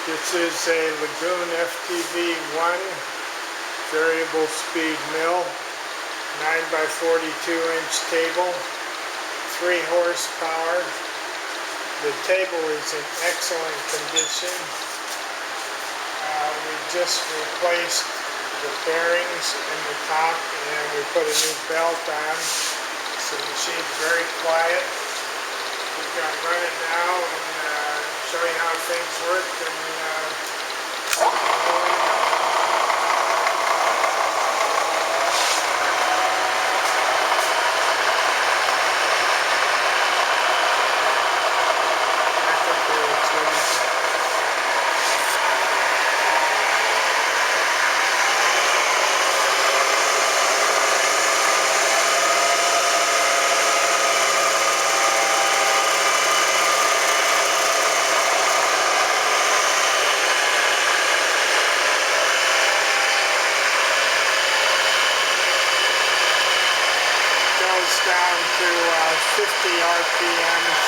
This is a Lagoon FTV1 variable speed mill, 9 by 42 inch table, 3 horsepower. The table is in excellent condition. We just replaced the bearings in the top and we put a new belt on. So the machine's very quiet. We're going to run it now and show you how things work. Down to 50 RPMs.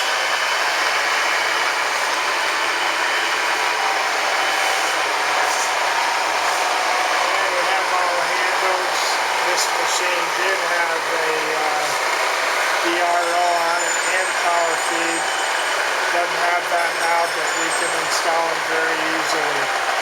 And we have all handles. This machine did have a DRO on it and power feed. Doesn't have that now, but we can install them very easily.